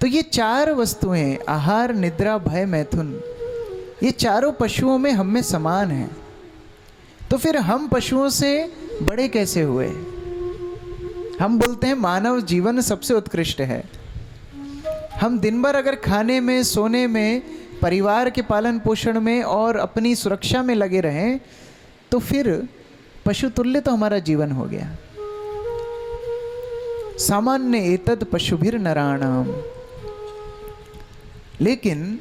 तो ये चार वस्तुएं, आहार, निद्रा, भय, मैथुन, ये चारों पशुओं में हम में समान हैं। तो फिर हम पशुओं से बड़े कैसे हुए? हम बोलते हैं मानव जीवन सबसे उत्कृष्ट है। हम दिन भर अगर खाने में, सोने में, परिवार के पालन पोषण में और अपनी सुरक्षा में लगे रहें तो फिर पशु तुल्य तो हमारा जीवन हो गया। सामान्य एतद पशुभिर नराणाम, लेकिन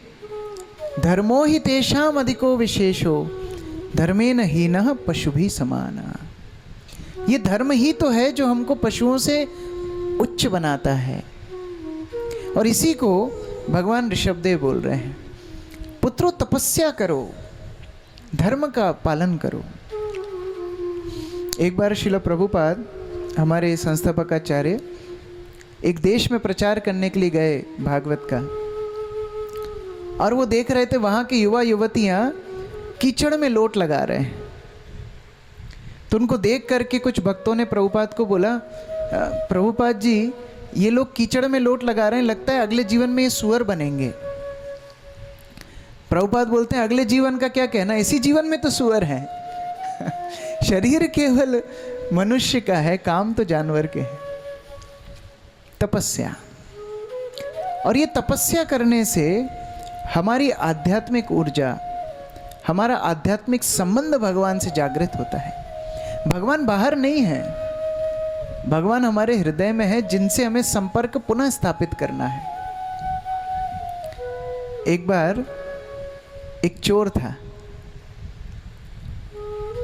धर्मो ही तेषाम अधिको विशेषो धर्मेन हीनः पशुभिः समाना। ये धर्म ही तो है जो हमको पशुओं से उच्च बनाता है। और इसी को भगवान ऋषभदेव बोल रहे हैं, पुत्रो तपस्या करो, धर्म का पालन करो। एक बार श्रील प्रभुपाद हमारे संस्थापक आचार्य एक देश में प्रचार करने के लिए गए भागवत का, और वो देख रहे थे वहाँ की युवा युवतियाँ कीचड़ में लोट लगा रहे हैं। तो उनको देख करके कुछ भक्तों ने प्रभुपाद को बोला, प्रभुपाद जी ये लोग कीचड़ में लोट लगा रहे हैं, लगता है अगले जीवन में ये सुअर बनेंगे। प्रभुपाद बोलते हैं अगले जीवन का क्या कहना, इसी जीवन में तो सुअर है। शरीर केवल मनुष्य का है, काम तो जानवर के हैं। तपस्या, और ये तपस्या करने से हमारी आध्यात्मिक ऊर्जा, हमारा आध्यात्मिक संबंध भगवान से जागृत होता है। भगवान बाहर नहीं है, भगवान हमारे हृदय में है, जिनसे हमें संपर्क पुनः स्थापित करना है। एक बार एक चोर था,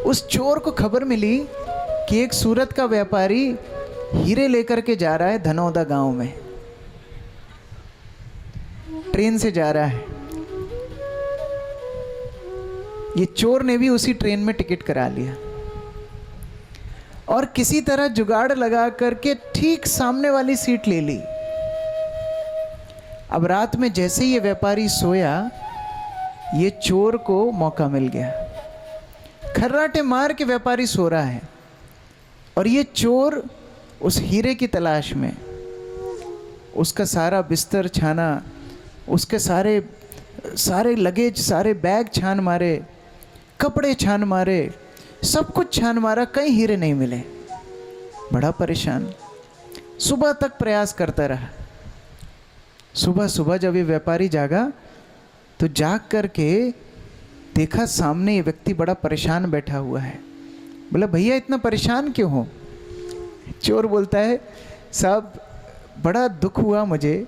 उस चोर को खबर मिली कि एक सूरत का व्यापारी हीरे लेकर के जा रहा है धनौदा गांव में, ट्रेन से जा रहा है। ये चोर ने भी उसी ट्रेन में टिकट करा लिया और किसी तरह जुगाड़ लगा करके ठीक सामने वाली सीट ले ली। अब रात में जैसे ही ये व्यापारी सोया, ये चोर को मौका मिल गया। खर्राटे मार के व्यापारी सो रहा है और ये चोर उस हीरे की तलाश में, उसका सारा बिस्तर छाना, उसके सारे लगेज, सारे बैग छान मारे, कपड़े छान मारे, सब कुछ छान मारा, कहीं हीरे नहीं मिले। बड़ा परेशान, सुबह तक प्रयास करता रहा। सुबह सुबह जब ये व्यापारी जागा तो जाग करके देखा सामने ये व्यक्ति बड़ा परेशान बैठा हुआ है। बोला भैया इतना परेशान क्यों हो? चोर बोलता है साहब बड़ा दुख हुआ मुझे,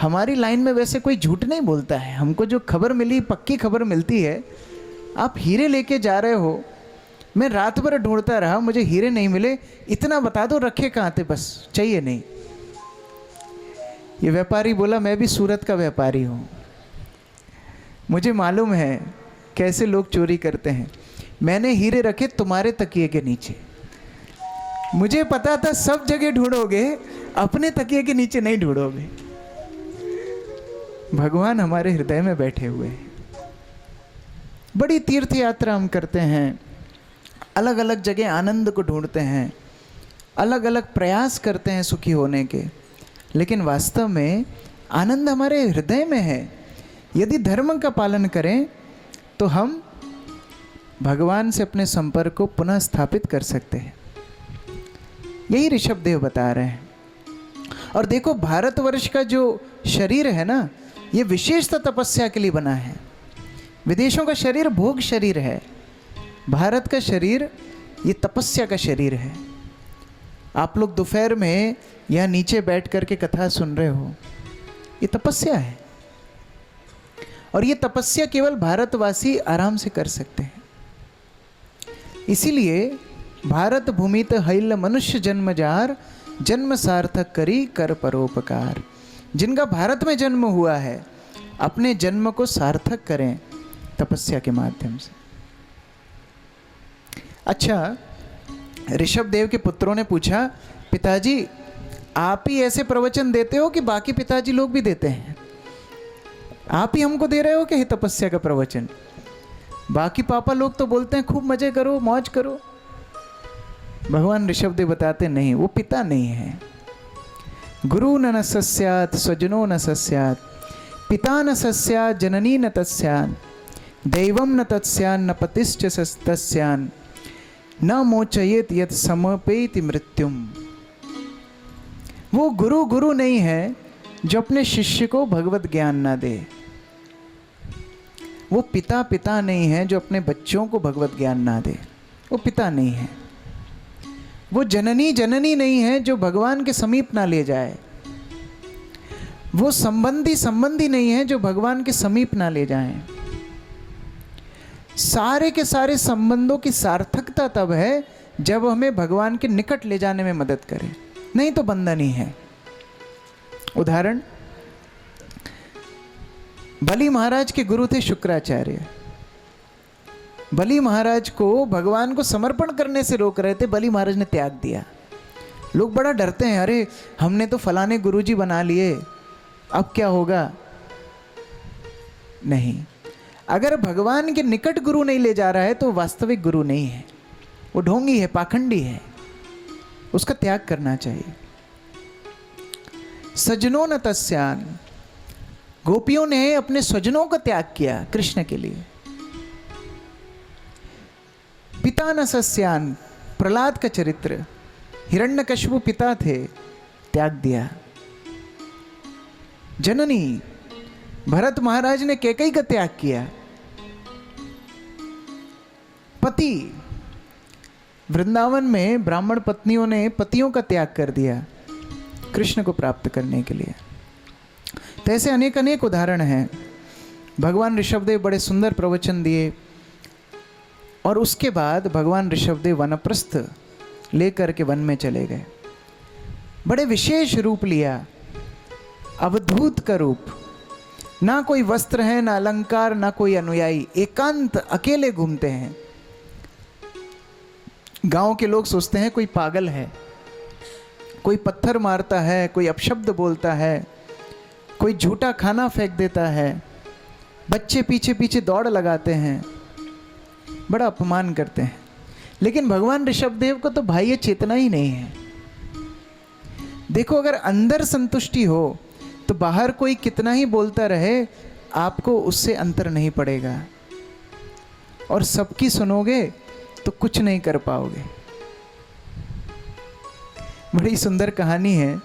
हमारी लाइन में वैसे कोई झूठ नहीं बोलता है, हमको जो खबर मिली पक्की खबर मिलती है, आप हीरे लेके जा रहे हो। मैं रात भर ढूंढता रहा, मुझे हीरे नहीं मिले, इतना बता दो रखे कहाँ थे, बस चाहिए नहीं। ये व्यापारी बोला मैं भी सूरत का व्यापारी हूँ, मुझे मालूम है कैसे लोग चोरी करते हैं। मैंने हीरे रखे तुम्हारे तकिए के नीचे, मुझे पता था सब जगह ढूंढोगे, अपने तकिए के नीचे नहीं ढूंढोगे। भगवान हमारे हृदय में बैठे हुए हैं। बड़ी तीर्थ यात्रा हम करते हैं, अलग अलग जगह आनंद को ढूंढते हैं, अलग अलग प्रयास करते हैं सुखी होने के, लेकिन वास्तव में आनंद हमारे हृदय में है। यदि धर्म का पालन करें तो हम भगवान से अपने संपर्क को पुनः स्थापित कर सकते हैं। यही ऋषभदेव बता रहे हैं। और देखो भारतवर्ष का जो शरीर है ना, ये विशेषता तपस्या के लिए बना है। विदेशों का शरीर भोग शरीर है, भारत का शरीर ये तपस्या का शरीर है। आप लोग दोपहर में यहाँ नीचे बैठ करके कथा सुन रहे हो, ये तपस्या है। और ये तपस्या केवल भारतवासी आराम से कर सकते हैं। इसीलिए भारत भूमित हैल मनुष्य जन्म जार, जन्म सार्थक करी कर परोपकार। जिनका भारत में जन्म हुआ है, अपने जन्म को सार्थक करें तपस्या के माध्यम से। अच्छा, ऋषभदेव के पुत्रों ने पूछा पिताजी आप ही ऐसे प्रवचन देते हो कि बाकी पिताजी लोग भी देते हैं? आप ही हमको दे रहे हो कि तपस्या का प्रवचन? बाकी पापा लोग तो बोलते हैं खूब मजे करो, मौज करो। भगवान ऋषभदेव बताते नहीं, वो पिता नहीं है। गुरु न सस्यात् स्वजनो न सस्यात् पिता न सस्यात् जननी न तस्यात् दैवम न तत्स्यान् न पतिश्च तस्यान् न मोचयेत यत् समपेति मृत्युम। वो गुरु गुरु नहीं है जो अपने शिष्य को भगवत ज्ञान ना दे। वो पिता पिता नहीं है जो अपने बच्चों को भगवत ज्ञान ना दे। वो पिता नहीं है। वो जननी जननी नहीं है जो भगवान के समीप ना ले जाए। वो संबंधी संबंधी नहीं है जो भगवान के समीप ना ले जाएं। सारे के सारे संबंधों की सार्थकता तब है जब हमें भगवान के निकट ले जाने में मदद करे, नहीं तो बंधन ही है। उदाहरण, बलि महाराज के गुरु थे शुक्राचार्य। बलि महाराज को भगवान को समर्पण करने से रोक रहे थे, बलि महाराज ने त्याग दिया। लोग बड़ा डरते हैं, अरे हमने तो फलाने गुरुजी बना लिए, अब क्या होगा। नहीं, अगर भगवान के निकट गुरु नहीं ले जा रहा है तो वास्तविक गुरु नहीं है, वो ढोंगी है, पाखंडी है, उसका त्याग करना चाहिए। सजनों न तस्यान, गोपियों ने अपने स्वजनों का त्याग किया कृष्ण के लिए। पिता न सस्यान, प्रहलाद का चरित्र, हिरण्यकशिपु पिता थे, त्याग दिया। जननी, भरत महाराज ने कैकेयी का त्याग किया। पति, वृंदावन में ब्राह्मण पत्नियों ने पतियों का त्याग कर दिया कृष्ण को प्राप्त करने के लिए। तो ऐसे अनेक अनेक उदाहरण हैं। भगवान ऋषभदेव बड़े सुंदर प्रवचन दिए और उसके बाद भगवान ऋषभदेव वनप्रस्थ लेकर के वन में चले गए। बड़े विशेष रूप लिया, अवधूत का रूप। ना कोई वस्त्र है, ना अलंकार, ना कोई अनुयायी, एकांत अकेले घूमते हैं। गांव के लोग सोचते हैं कोई पागल है, कोई पत्थर मारता है, कोई अपशब्द बोलता है, कोई झूठा खाना फेंक देता है, बच्चे पीछे पीछे दौड़ लगाते हैं, बड़ा अपमान करते हैं। लेकिन भगवान ऋषभदेव को तो बाह्य चेतना ही नहीं है। देखो, अगर अंदर संतुष्टि हो तो बाहर कोई कितना ही बोलता रहे, आपको उससे अंतर नहीं पड़ेगा और सबकी सुनोगे तो कुछ नहीं कर पाओगे। बड़ी सुंदर कहानी है।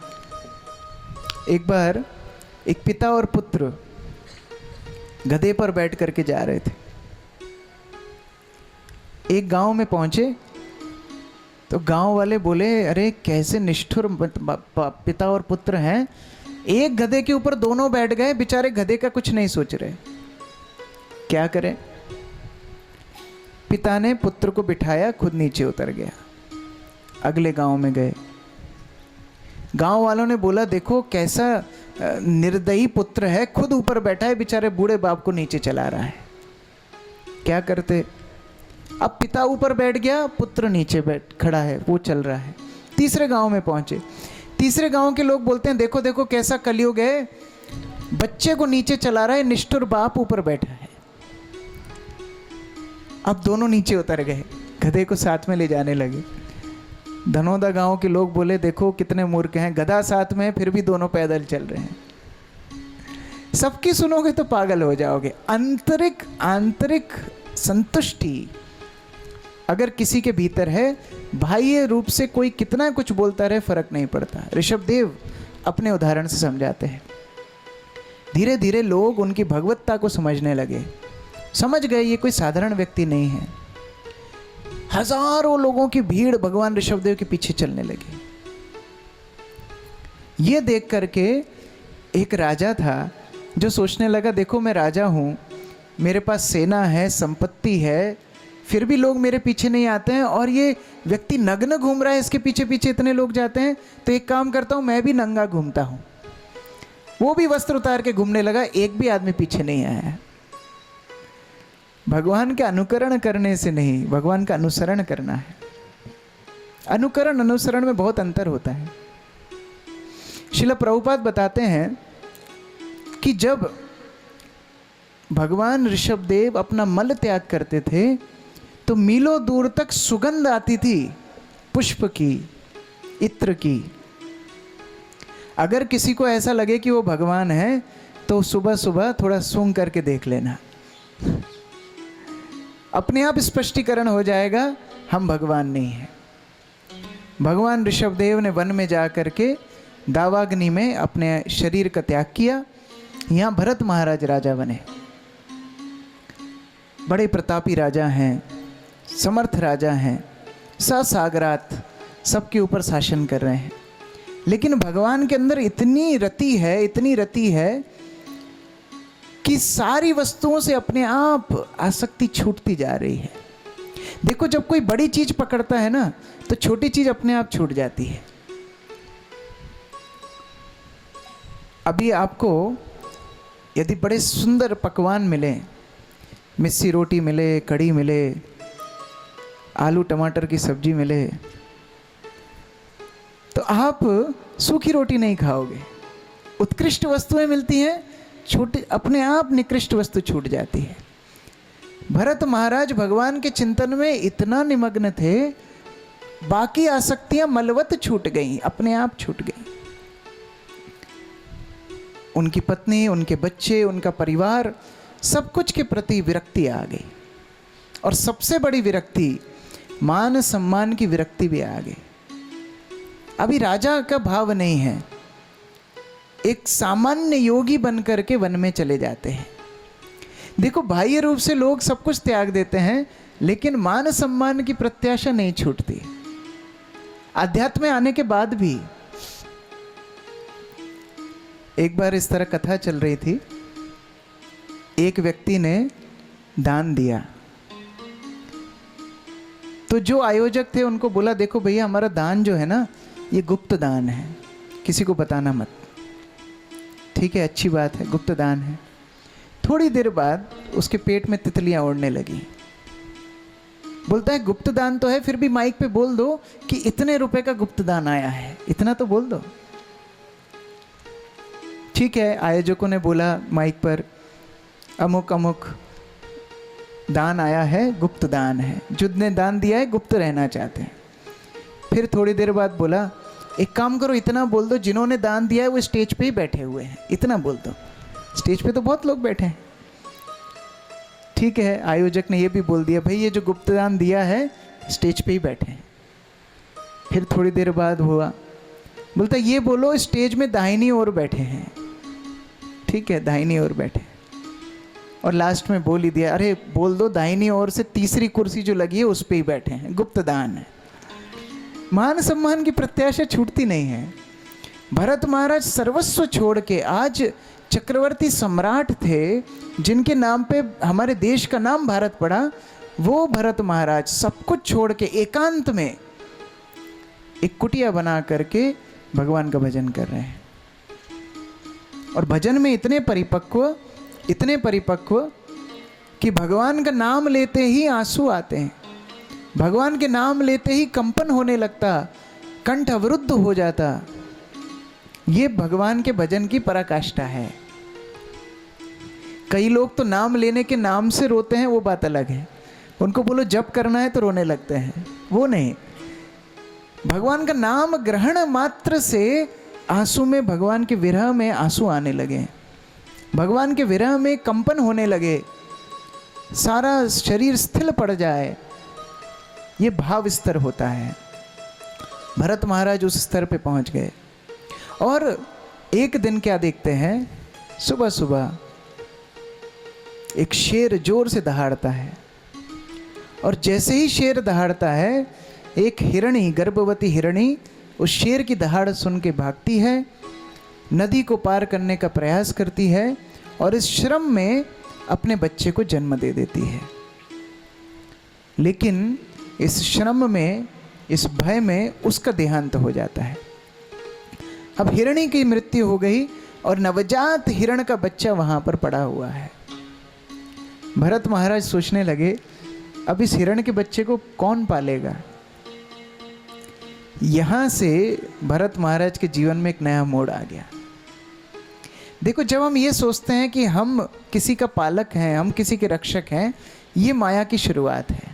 एक बार एक पिता और पुत्र गधे पर बैठ करके जा रहे थे। एक गांव में पहुंचे तो गांव वाले बोले, अरे कैसे निष्ठुर पिता और पुत्र हैं, एक गधे के ऊपर दोनों बैठ गए, बेचारे गधे का कुछ नहीं सोच रहे, क्या करें। पिता ने पुत्र को बिठाया, खुद नीचे उतर गया। अगले गांव में गए, गांव वालों ने बोला, देखो कैसा निर्दयी पुत्र है, खुद ऊपर बैठा है, बेचारे बूढ़े बाप को नीचे चला रहा है, क्या करते। अब पिता ऊपर बैठ गया, पुत्र नीचे बैठ खड़ा है, वो चल रहा है। तीसरे गांव में पहुंचे, तीसरे गांव के लोग बोलते हैं, देखो देखो कैसा कलयुग है, बच्चे को नीचे चला रहा है, निष्ठुर बाप ऊपर बैठा है। अब दोनों नीचे उतर गए, गधे को साथ में ले जाने लगे। धनौदा गांव के लोग बोले, देखो कितने मूर्ख हैं, गधा साथ में फिर भी दोनों पैदल चल रहे हैं। सबकी सुनोगे तो पागल हो जाओगे। आंतरिक संतुष्टि अगर किसी के भीतर है, बाह्य रूप से कोई कितना कुछ बोलता रहे फर्क नहीं पड़ता। ऋषभदेव अपने उदाहरण से समझाते हैं। धीरे धीरे लोग उनकी भगवत्ता को समझने लगे, समझ गए ये कोई साधारण व्यक्ति नहीं है। हजारों लोगों की भीड़ भगवान ऋषभदेव के पीछे चलने लगी। ये देख करके एक राजा था जो सोचने लगा, देखो मैं राजा हूं, मेरे पास सेना है, संपत्ति है, फिर भी लोग मेरे पीछे नहीं आते हैं, और ये व्यक्ति नग्न घूम रहा है, इसके पीछे पीछे इतने लोग जाते हैं, तो एक काम करता हूं, मैं भी नंगा घूमता हूं। वो भी वस्त्र उतार के घूमने लगा, एक भी आदमी पीछे नहीं आया। भगवान का अनुकरण करने से नहीं, भगवान का अनुसरण करना है। अनुकरण अनुसरण में बहुत अंतर होता है। श्रील प्रभुपाद बताते हैं कि जब भगवान ऋषभदेव अपना मल त्याग करते थे तो मीलों दूर तक सुगंध आती थी, पुष्प की, इत्र की। अगर किसी को ऐसा लगे कि वो भगवान है तो सुबह सुबह थोड़ा सूंघ करके देख लेना, अपने आप स्पष्टीकरण हो जाएगा हम भगवान नहीं हैं। भगवान ऋषभदेव ने वन में जा करके दावाग्नि में अपने शरीर का त्याग किया। यहाँ भरत महाराज राजा बने, बड़े प्रतापी राजा हैं, समर्थ राजा हैं, ससागरात सबके ऊपर शासन कर रहे हैं। लेकिन भगवान के अंदर इतनी रति है, इतनी रति है कि सारी वस्तुओं से अपने आप आसक्ति छूटती जा रही है। देखो जब कोई बड़ी चीज पकड़ता है ना तो छोटी चीज अपने आप छूट जाती है। अभी आपको यदि बड़े सुंदर पकवान मिले, मिस्सी रोटी मिले, कढ़ी मिले, आलू टमाटर की सब्जी मिले, तो आप सूखी रोटी नहीं खाओगे। उत्कृष्ट वस्तुएं मिलती हैं, छोटी अपने आप निकृष्ट वस्तु छूट जाती है। भरत महाराज भगवान के चिंतन में इतना निमग्न थे, बाकी आसक्तियां मलवत छूट गईं, अपने आप छूट गईं। उनकी पत्नी, उनके बच्चे, उनका परिवार, सब कुछ के प्रति विरक्ति आ गई। और सबसे बड़ी विरक्ति, मान सम्मान की विरक्ति भी आ गई। अभी राजा का भाव नहीं है, एक सामान्य योगी बनकर के वन में चले जाते हैं। देखो बाह्य रूप से लोग सब कुछ त्याग देते हैं, लेकिन मान सम्मान की प्रत्याशा नहीं छूटती। अध्यात्म में आने के बाद भी एक बार इस तरह कथा चल रही थी, एक व्यक्ति ने दान दिया, तो जो आयोजक थे उनको बोला देखो भैया हमारा दान जो है ना ये गुप्त दान है, किसी को बताना मत। ठीक है, अच्छी बात है, गुप्त दान है। थोड़ी देर बाद उसके पेट में तितलियां उड़ने लगी। बोलता है गुप्त दान तो है, फिर भी माइक पे बोल दो कि इतने रुपए का गुप्त दान आया है, इतना तो बोल दो। ठीक है, आयोजकों ने बोला माइक पर अमुक अमुक दान आया है, गुप्त दान है, जिसने दान दिया है गुप्त रहना चाहते हैं। फिर थोड़ी देर बाद बोला एक काम करो, इतना बोल दो जिन्होंने दान दिया है वो स्टेज पे ही बैठे हुए हैं, इतना बोल दो। स्टेज पे तो बहुत लोग बैठे हैं। ठीक है, आयोजक ने ये भी बोल दिया भाई ये जो गुप्त दान दिया है स्टेज पे ही बैठे हैं। फिर थोड़ी देर बाद हुआ, बोलता ये बोलो स्टेज में दाहिनी ओर बैठे हैं। ठीक है, दाहिनी ओर बैठे। और लास्ट में बोल ही दिया अरे बोल दो दाहिनी ओर से तीसरी कुर्सी जो लगी है उस पे ही बैठे हैं, गुप्त दान है। मान सम्मान की प्रत्याशा छूटती नहीं है। भरत महाराज सर्वस्व छोड़ के, आज चक्रवर्ती सम्राट थे जिनके नाम पे हमारे देश का नाम भारत पड़ा, वो भरत महाराज सब कुछ छोड़ के एकांत में एक कुटिया बना करके भगवान का भजन कर रहे हैं। और भजन में इतने परिपक्व कि भगवान का नाम लेते ही आंसू आते हैं, भगवान के नाम लेते ही कंपन होने लगता, कंठ अवरुद्ध हो जाता। ये भगवान के भजन की पराकाष्ठा है। कई लोग तो नाम लेने के नाम से रोते हैं, वो बात अलग है। उनको बोलो जप करना है तो रोने लगते हैं, वो नहीं। भगवान का नाम ग्रहण मात्र से आंसू में, भगवान के विरह में आंसू आने लगे, भगवान के विरह में कंपन होने लगे, सारा शरीर स्थिर पड़ जाए, ये भाव स्तर होता है। भरत महाराज उस स्तर पे पहुंच गए। और एक दिन क्या देखते हैं, सुबह सुबह एक शेर जोर से दहाड़ता है, और जैसे ही शेर दहाड़ता है एक हिरणी, गर्भवती हिरणी उस शेर की दहाड़ सुन के भागती है, नदी को पार करने का प्रयास करती है और इस श्रम में अपने बच्चे को जन्म दे देती है। लेकिन इस श्रम में, इस भय में उसका देहांत हो जाता है। अब हिरणी की मृत्यु हो गई और नवजात हिरण का बच्चा वहां पर पड़ा हुआ है। भरत महाराज सोचने लगे अब इस हिरण के बच्चे को कौन पालेगा। यहां से भरत महाराज के जीवन में एक नया मोड़ आ गया। देखो जब हम ये सोचते हैं कि हम किसी का पालक हैं, हम किसी के रक्षक हैं, ये माया की शुरुआत है।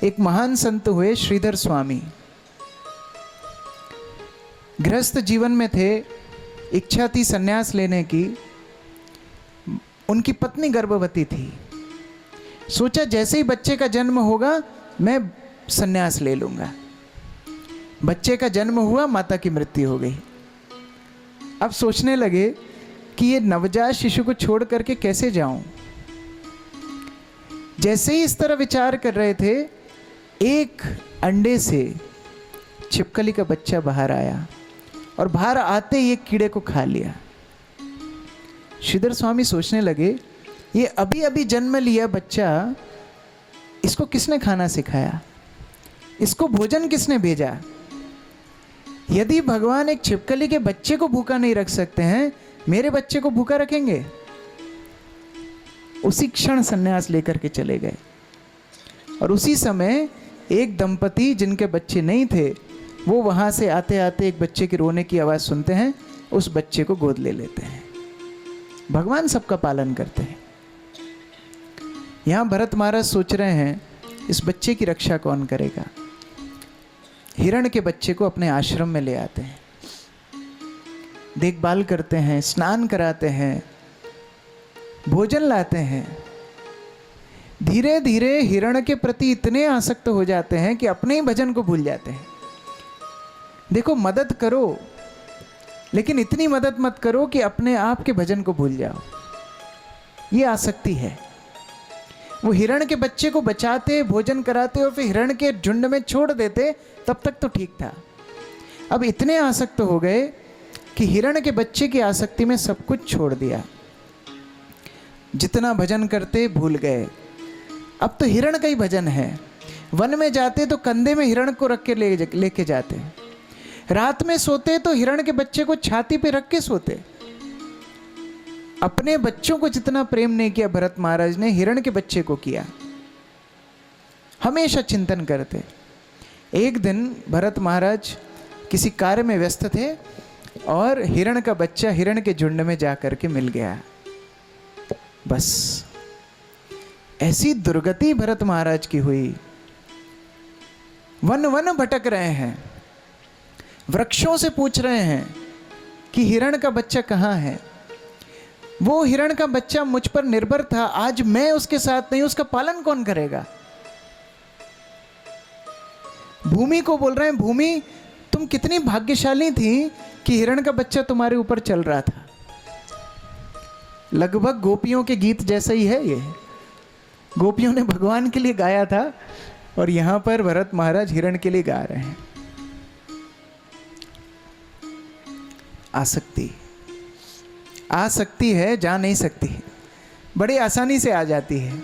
एक महान संत हुए श्रीधर स्वामी, गृहस्थ जीवन में थे, इच्छा थी संन्यास लेने की। उनकी पत्नी गर्भवती थी। सोचा जैसे ही बच्चे का जन्म होगा मैं संन्यास ले लूँगा। बच्चे का जन्म हुआ, माता की मृत्यु हो गई। अब सोचने लगे कि ये नवजात शिशु को छोड़ करके कैसे जाऊं। जैसे ही इस तरह विचार कर रहे थे, एक अंडे से छिपकली का बच्चा बाहर आया और बाहर आते ही एक कीड़े को खा लिया। श्रीधर स्वामी सोचने लगे, ये अभी अभी जन्म लिया बच्चा, इसको किसने खाना सिखाया, इसको भोजन किसने भेजा। यदि भगवान एक छिपकली के बच्चे को भूखा नहीं रख सकते हैं, मेरे बच्चे को भूखा रखेंगे। उसी क्षण संन्यास लेकर के चले गए। और उसी समय एक दंपति जिनके बच्चे नहीं थे, वो वहां से आते आते एक बच्चे के रोने की आवाज़ सुनते हैं, उस बच्चे को गोद ले लेते हैं। भगवान सबका पालन करते हैं। यहाँ भरत महाराज सोच रहे हैं, इस बच्चे की रक्षा कौन करेगा। हिरण के बच्चे को अपने आश्रम में ले आते हैं, देखभाल करते हैं, स्नान कराते हैं, भोजन लाते हैं। धीरे धीरे हिरण के प्रति इतने आसक्त हो जाते हैं कि अपने ही भजन को भूल जाते हैं। देखो, मदद करो, लेकिन इतनी मदद मत करो कि अपने आप के भजन को भूल जाओ। ये आसक्ति है। वो हिरण के बच्चे को बचाते, भोजन कराते और फिर हिरण के झुंड में छोड़ देते, तब तक तो ठीक था। अब इतने आसक्त हो गए कि हिरण के बच्चे की आसक्ति में सब कुछ छोड़ दिया। जितना भजन करते भूल गए। अब तो हिरण का ही भजन है। वन में जाते तो कंधे में हिरण को रख के लेके जाते। रात में सोते तो हिरण के बच्चे को छाती पे रख के सोते। अपने बच्चों को जितना प्रेम नहीं किया भरत महाराज ने, हिरण के बच्चे को किया। हमेशा चिंतन करते। एक दिन भरत महाराज किसी कार्य में व्यस्त थे और हिरण का बच्चा हिरण के झुंड में जा करके मिल गया। बस ऐसी दुर्गति भरत महाराज की हुई। वन वन भटक रहे हैं, वृक्षों से पूछ रहे हैं कि हिरण का बच्चा कहाँ है। वो हिरण का बच्चा मुझ पर निर्भर था, आज मैं उसके साथ नहीं, उसका पालन कौन करेगा। भूमि को बोल रहे हैं, भूमि तुम कितनी भाग्यशाली थी कि हिरण का बच्चा तुम्हारे ऊपर चल रहा था। लगभग गोपियों के गीत जैसा ही है ये। गोपियों ने भगवान के लिए गाया था और यहां पर भरत महाराज हिरण के लिए गा रहे हैं। आसक्ति, आसक्ति है, जा नहीं सकती, बड़ी आसानी से आ जाती है।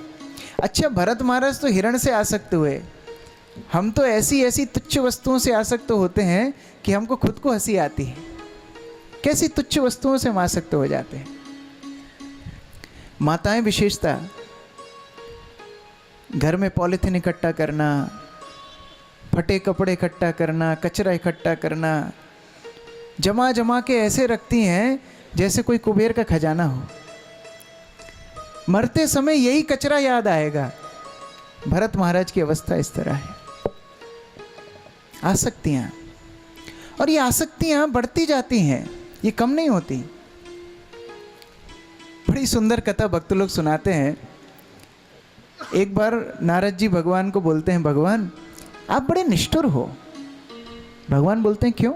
अच्छा, भरत महाराज तो हिरण से आसक्त हुए, हम तो ऐसी ऐसी तुच्छ वस्तुओं से आसक्त होते हैं कि हमको खुद को हंसी आती है। कैसी तुच्छ वस्तुओं से हम आसक्त हो जाते हैं। माताएं विशेषता घर में पॉलिथीन इकट्ठा करना, फटे कपड़े इकट्ठा करना, कचरा इकट्ठा करना, जमा जमा के ऐसे रखती हैं जैसे कोई कुबेर का खजाना हो। मरते समय यही कचरा याद आएगा। भरत महाराज की अवस्था इस तरह है। आसक्तियां, और ये आसक्तियां बढ़ती जाती हैं, ये कम नहीं होती। बड़ी सुंदर कथा भक्त लोग सुनाते हैं। एक बार नारद जी भगवान को बोलते हैं, भगवान आप बड़े निष्ठुर हो। भगवान बोलते हैं, क्यों?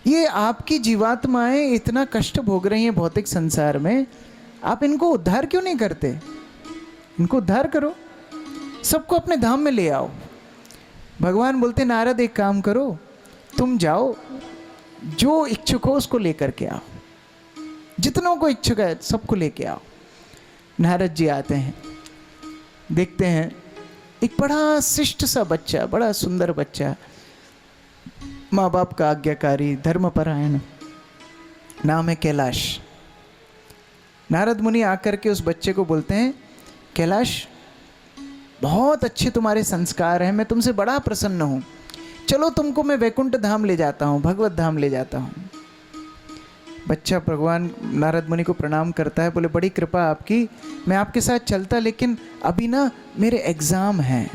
ये आपकी जीवात्माएं इतना कष्ट भोग रही हैं भौतिक संसार में, आप इनको उद्धार क्यों नहीं करते? इनको उद्धार करो, सबको अपने धाम में ले आओ। भगवान बोलते, नारद एक काम करो, तुम जाओ, जो इच्छुक हो उसको लेकर के आओ, जितनों को इच्छुक है सबको लेके आओ। नारद जी आते हैं, देखते हैं एक बड़ा शिष्ट सा बच्चा, बड़ा सुंदर बच्चा, माँ बाप का आज्ञाकारी, धर्मपरायण, नाम है कैलाश। नारद मुनि आकर के उस बच्चे को बोलते हैं, कैलाश बहुत अच्छे तुम्हारे संस्कार हैं, मैं तुमसे बड़ा प्रसन्न हूँ, चलो तुमको मैं वैकुंठ धाम ले जाता हूँ, भगवत धाम ले जाता हूँ। बच्चा भगवान नारद मुनि को प्रणाम करता है, बोले बड़ी कृपा आपकी, मैं आपके साथ चलता, लेकिन अभी ना मेरे एग्ज़ाम हैं,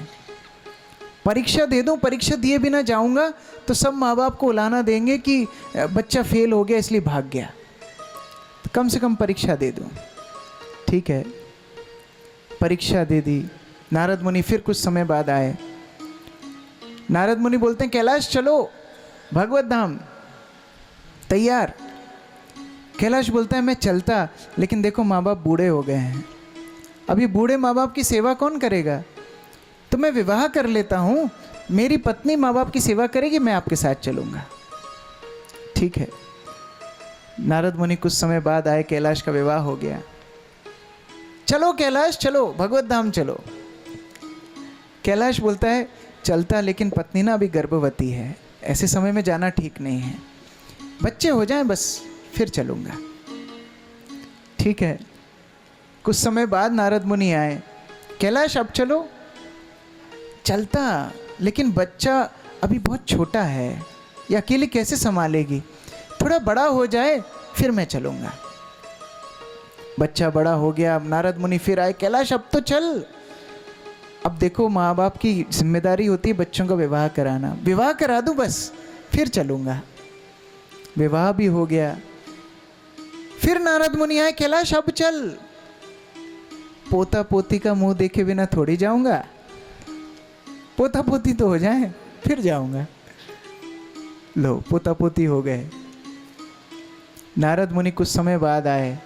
परीक्षा दे दूं, परीक्षा दिए बिना जाऊंगा तो सब माँ बाप को उलाना देंगे कि बच्चा फेल हो गया इसलिए भाग गया, तो कम से कम परीक्षा दे दूं। ठीक है, परीक्षा दे दी। नारद मुनि फिर कुछ समय बाद आए। नारद मुनि बोलते हैं कैलाश चलो भगवत धाम, तैयार। कैलाश बोलता है मैं चलता, लेकिन देखो माँ बाप बूढ़े हो गए हैं, अभी बूढ़े माँ बाप की सेवा कौन करेगा, तो मैं विवाह कर लेता हूँ, मेरी पत्नी माँ बाप की सेवा करेगी, मैं आपके साथ चलूँगा। ठीक है, नारद मुनि कुछ समय बाद आए, कैलाश का विवाह हो गया। चलो कैलाश चलो भगवत धाम चलो। कैलाश बोलता है चलता, लेकिन पत्नी ना अभी गर्भवती है, ऐसे समय में जाना ठीक नहीं है, बच्चे हो जाएं बस फिर चलूँगा। ठीक है, कुछ समय बाद नारद मुनि आए। कैलाश अब चलो। चलता, लेकिन बच्चा अभी बहुत छोटा है, ये अकेले कैसे संभालेगी, थोड़ा बड़ा हो जाए फिर मैं चलूँगा। बच्चा बड़ा हो गया। अब नारद मुनि फिर आए। कैलाश अब तो चल। अब देखो माँ बाप की जिम्मेदारी होती है बच्चों का विवाह कराना, विवाह करा दूँ बस फिर चलूँगा। विवाह भी हो गया। फिर नारद मुनि आए। कैलाश अब चल। पोता पोती का मुंह देखे बिना थोड़ी जाऊंगा, पोता पोती तो हो जाए फिर जाऊंगा। लो पोता पोती हो गए। नारद मुनि कुछ समय बाद आए।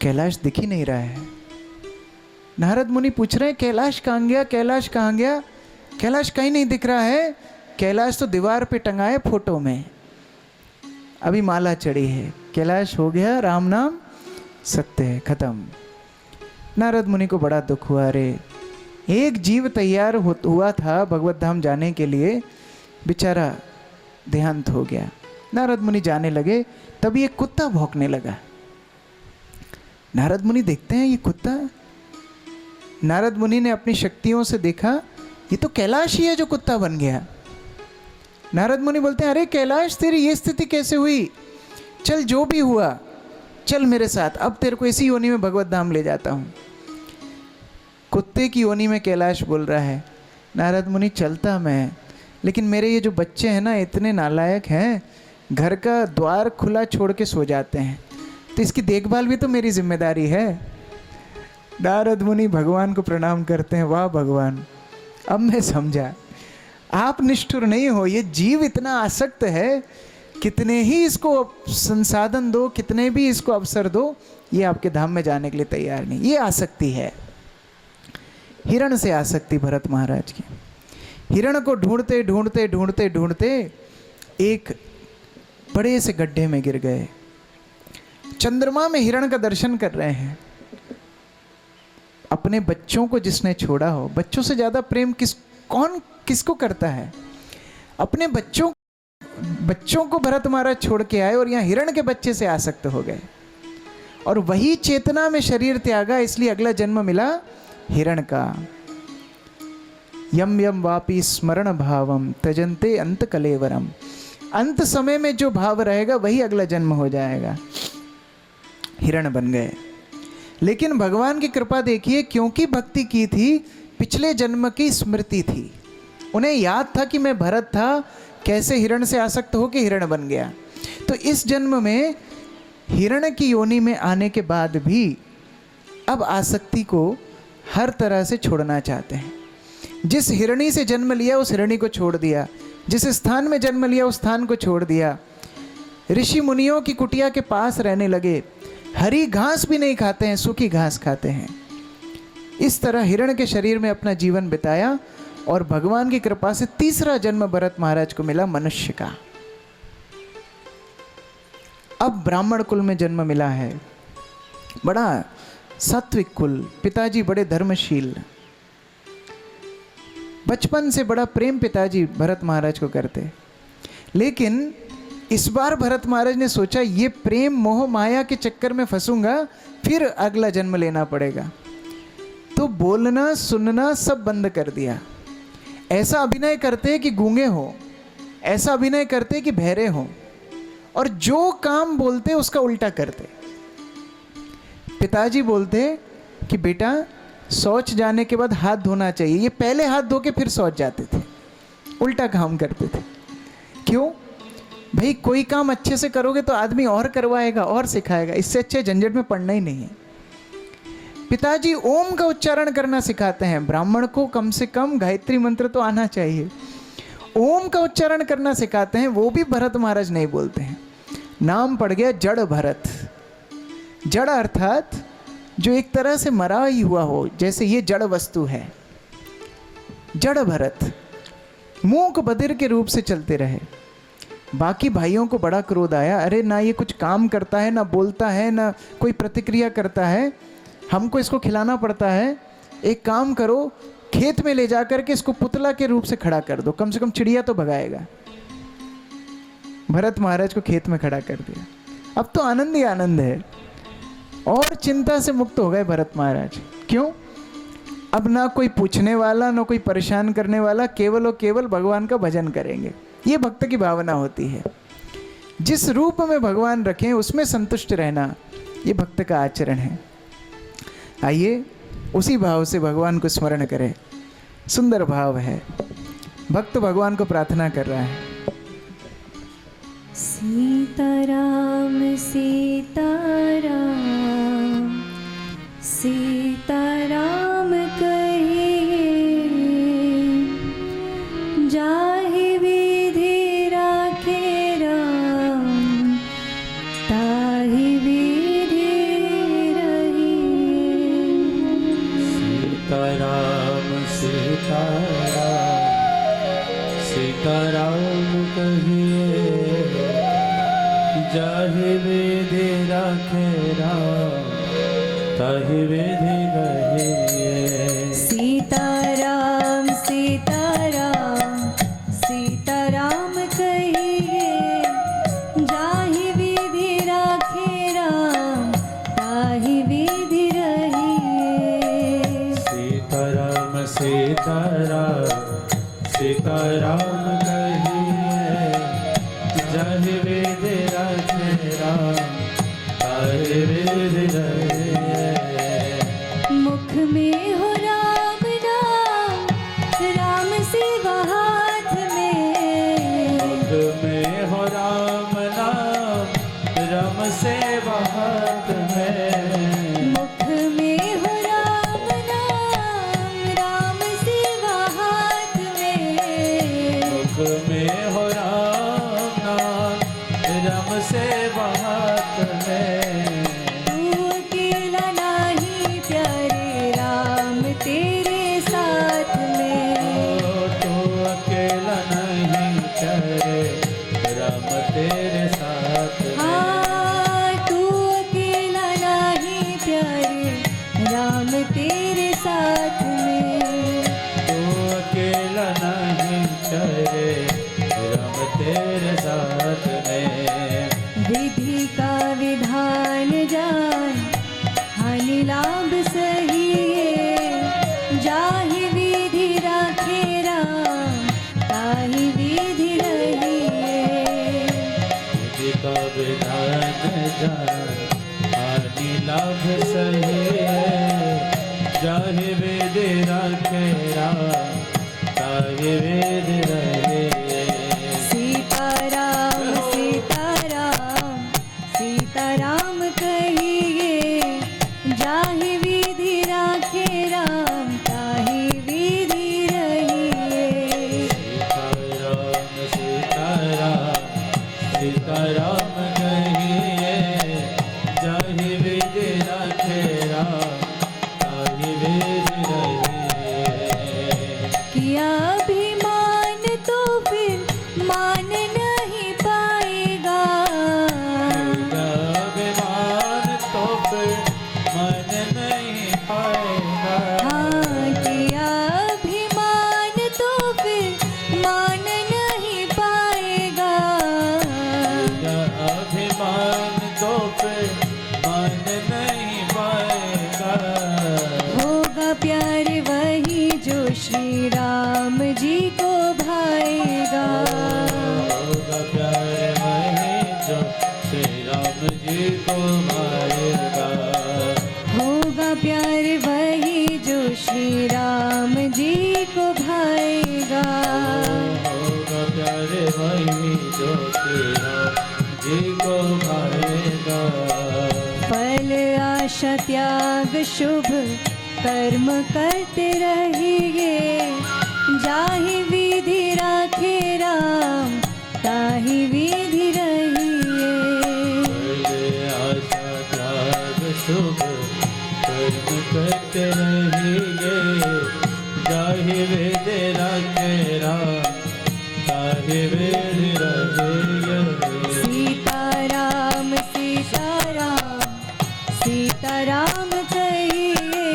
कैलाश दिख ही नहीं रहा है। नारद मुनि पूछ रहे हैं कैलाश कहाँ गया, कैलाश कहाँ गया। कैलाश कहीं नहीं दिख रहा है। कैलाश तो दीवार पे टंगा है फोटो में, अभी माला चढ़ी है। कैलाश हो गया राम नाम सत्य है, खत्म। नारद मुनि को बड़ा दुख हुआ। रे एक जीव तैयार हुआ था भगवत धाम जाने के लिए, बेचारा देहांत हो गया। नारद मुनि जाने लगे, तभी एक कुत्ता भौंकने लगा। नारद मुनि देखते हैं ये कुत्ता। नारद मुनि ने अपनी शक्तियों से देखा, ये तो कैलाश ही है जो कुत्ता बन गया। नारद मुनि बोलते हैं अरे कैलाश तेरी ये स्थिति कैसे हुई, चल जो भी हुआ चल मेरे साथ, अब तेरे को इसी योनि में भगवत धाम ले जाता हूँ। कुत्ते की योनि में कैलाश बोल रहा है, नारद मुनि चलता मैं, लेकिन मेरे ये जो बच्चे हैं ना इतने नालायक हैं, घर का द्वार खुला छोड़ के सो जाते हैं, तो इसकी देखभाल भी तो मेरी जिम्मेदारी है। नारद मुनि भगवान को प्रणाम करते हैं, वाह भगवान अब मैं समझा, आप निष्ठुर नहीं हो, ये जीव इतना आसक्त है, कितने ही इसको संसाधन दो, कितने भी इसको अवसर दो, ये आपके धाम में जाने के लिए तैयार नहीं। ये आसक्ति है, हिरण से आसक्ति भरत महाराज की। हिरण को ढूंढते ढूंढते ढूंढते ढूंढते एक बड़े से गड्ढे में गिर गए। चंद्रमा में हिरण का दर्शन कर रहे हैं। अपने बच्चों को जिसने छोड़ा हो, बच्चों से ज्यादा प्रेम कौन किसको करता है। अपने बच्चों को भरत महाराज छोड़ के आए और यहाँ हिरण के बच्चे से आसक्त हो गए, और वही चेतना में शरीर त्यागा, इसलिए अगला जन्म मिला हिरण का। यम यम वापी स्मरण भावम त्यजन्ते अंत कलेवरम। अंत समय में जो भाव रहेगा वही अगला जन्म हो जाएगा। हिरण बन गए। लेकिन भगवान की कृपा देखिए, क्योंकि भक्ति की थी, पिछले जन्म की स्मृति थी, उन्हें याद था कि मैं भरत था, कैसे हिरण से आसक्त होकर हिरण बन गया। तो इस जन्म में हिरण की योनि में आने के बाद भी अब आसक्ति को हर तरह से छोड़ना चाहते हैं। जिस हिरणी से जन्म लिया उस हिरणी को छोड़ दिया, जिस स्थान में जन्म लिया उस स्थान को छोड़ दिया। ऋषि मुनियों की कुटिया के पास रहने लगे, हरी घास भी नहीं खाते हैं, सूखी घास खाते हैं। इस तरह हिरण के शरीर में अपना जीवन बिताया, और भगवान की कृपा से तीसरा जन्म भरत महाराज को मिला मनुष्य का। अब ब्राह्मण कुल में जन्म मिला है, बड़ा सात्विक कुल, पिताजी बड़े धर्मशील, बचपन से बड़ा प्रेम पिताजी भरत महाराज को करते। लेकिन इस बार भरत महाराज ने सोचा ये प्रेम मोह माया के चक्कर में फंसूंगा, फिर अगला जन्म लेना पड़ेगा। तो बोलना सुनना सब बंद कर दिया। ऐसा अभिनय करते कि गूंगे हो, ऐसा अभिनय करते कि बहरे हो, और जो काम बोलते उसका उल्टा करते। पिताजी बोलते कि बेटा शौच जाने के बाद हाथ धोना चाहिए, ये पहले हाथ धो के फिर शौच जाते थे, उल्टा काम करते थे। क्यों भाई? कोई काम अच्छे से करोगे तो आदमी और करवाएगा और सिखाएगा, इससे अच्छे झंझट में पड़ना ही नहीं है। पिताजी ओम का उच्चारण करना सिखाते हैं, ब्राह्मण को कम से कम गायत्री मंत्र तो आना चाहिए। ओम का उच्चारण करना सिखाते हैं, वो भी भरत महाराज नहीं बोलते हैं। नाम पड़ गया जड़ भरत। जड़ अर्थात जो एक तरह से मरा ही हुआ हो, जैसे ये जड़ वस्तु है। जड़ भरत मूक बधिर के रूप से चलते रहे। बाकी भाइयों को बड़ा क्रोध आया, अरे ना ये कुछ काम करता है, ना बोलता है, ना कोई प्रतिक्रिया करता है, हमको इसको खिलाना पड़ता है। एक काम करो, खेत में ले जा करके इसको पुतला के रूप से खड़ा कर दो, कम से कम चिड़िया तो भगाएगा। भरत महाराज को खेत में खड़ा कर दिया। अब तो आनंद ही आनंद है, और चिंता से मुक्त हो गए भरत महाराज। क्यों? अब ना कोई पूछने वाला, ना कोई परेशान करने वाला, केवल और केवल भगवान का भजन करेंगे। ये भक्त की भावना होती है। जिस रूप में भगवान रखें उसमें संतुष्ट रहना, ये भक्त का आचरण है। आइए उसी भाव से भगवान को स्मरण करें। सुंदर भाव है, भक्त भगवान को प्रार्थना कर रहा है। सीताराम सीताराम सीताराम कहिए, जाहि विधि राखे राम, ताहि विधि रहिए। सीताराम सीताराम सीताराम कहिए, जाहि विधि राखे राम, ताहि विधि रहिए। सीताराम सीताराम सीताराम कहिए, जाहि विधि राखे राम, ताहि विधि रहिए। सीताराम सीताराम सीताराम कहिए, जाहि विधि राखे राम, ताहि विधि रहिए। मुख में हो राम नाम, राम सेवा हाथ में। मुख में हो राम नाम, राम सेवा हाथ में। मुख में हो राम नाम, राम सेवा हाथ में। मुख में हो राम नाम, राम सेवा हाथ में। तू अकेला नाही प्यारे, राम तेरे साथ में। तो अकेला नहीं चले, राम तेरे साथ में। हाँ, तू अकेला नाही प्यारे, राम तेरे साथ में। तो अकेला नहीं चले, राम तेरे साथ में। विधि का विधान जान, हानि लाभ सही है। जाहि विधि राखे राम, ताहि विधि रहिए। विधि का विधान जान, हानि लाभ सही है। जाहि विधि राखे राम, ताहि विधि रहिए। सीताराम सीताराम सीताराम कहिए, जाहि विधि राखे राम, ताहि विधि रहिए। सीताराम सीताराम सीताराम कहिए, जाहि विधि राखे राम, ताहि विधि रहिए। किया अभिमान तो फिर मान नहीं पाएगा। अभिमान तो फिर मन नहीं पाएगा। हाँ, किया अभिमान तो फिर मान नहीं पाएगा। जी को भाएगा। फल आशा त्याग शुभ कर्म करते रहिए, जाहि विधि राखे राम ताहि विधि रहिए। आशा त्याग शुभ कर्म करते रहिए, जाहि विधि राखे राम ताहि विधि रहिए। सीताराम सीताराम सीताराम कहिए,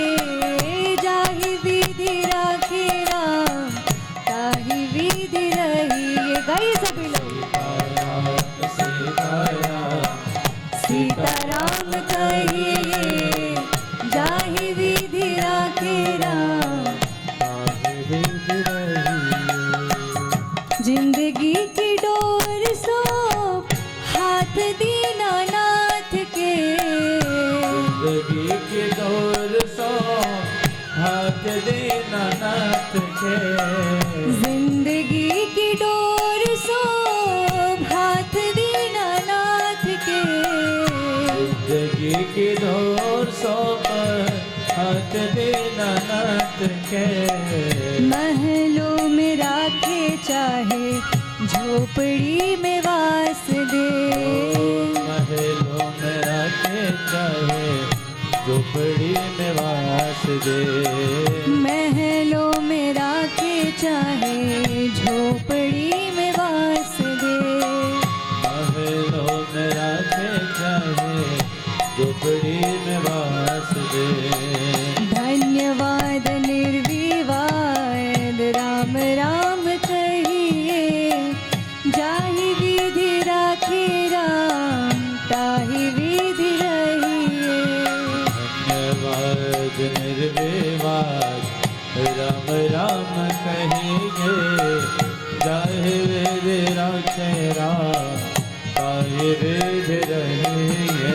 जाहि विधि राखे राम ताहि विधि रहिए। गाइए सभी लोग। सीताराम कहिए, जाहि विधि राखे राम। जिंदगी की डोर सौंप हाथ दीनानाथ के, जिंदगी की डोर सौंप हाथ दीनानाथ के। जिंदगी की डोर सौंप हाथ दीनानाथ के। जिंदगी की डोर सौंप हाथ दीनानाथ के। महलों में राखे चाहे झोपड़ी में वास दे, महलों में राखे चाहे झोपड़ी में वास दे। महलों में राखे चाहे झोपड़ी में वास दे। महलों में राखे चाहे झोपड़ी में वास दे। धन्यवाद निर्विवाद राम राम कहिए, जाहि विधि राखे राम ताहि विधि रहिए। धन्यवाद निर्विवाद राम राम कहिए, जाहि विधि राखे राम ताहि विधि रहिए।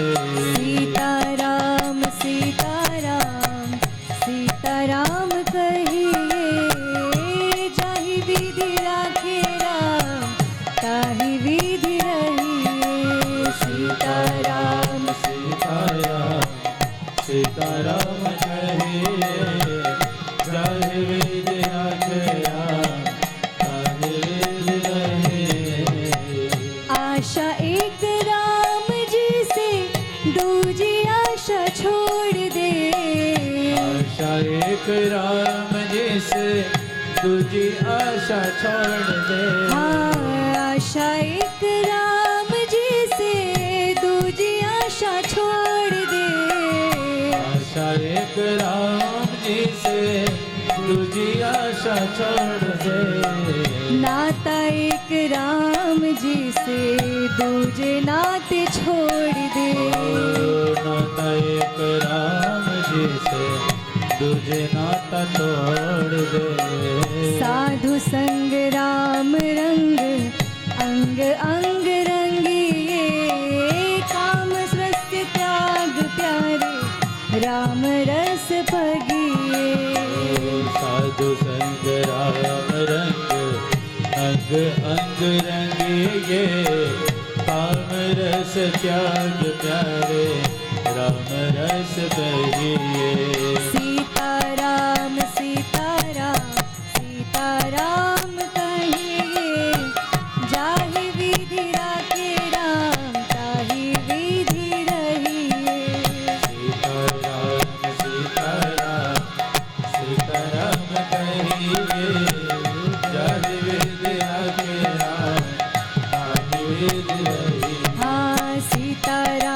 सीताराम सीताराम सीताराम कहिए, जाहि विधि राखे राम ताहि विधि रहिए। सीताराम सीताराम सीताराम कहिए, जाहि विधि राखे राम ताहि विधि रहिए। आशा एक राम जी से दूजी आशा छोड़ दे, आशा एक राम जी से दूजी आशा छोड़ दे। हाँ आशा एक राम जी से दूजी आशा छोड़ दे। आशा एक राम जी से दूजी आशा छोड़ दे। नाता एक राम जी से दूजे नाते छोड़ दे। नाता एक राम जी से दूजे नाता तोड़ दे। साधु संग राम रंग अंग अंग रंगिए, काम स्वस्थ त्याग प्यारे राम रस पगिए। साधु संग राम रंग अंग अंग रंगिए, काम रस त्याग प्यारे राम रस बहिए। सीताराम सीताराम सीताराम कहिए, जाहि विधि राखे राम ताहि विधि रहिए। सीताराम सीताराम सीताराम कहिए, जाहि विधि राखे राम ताहि विधि रहिए। हाँ सीताराम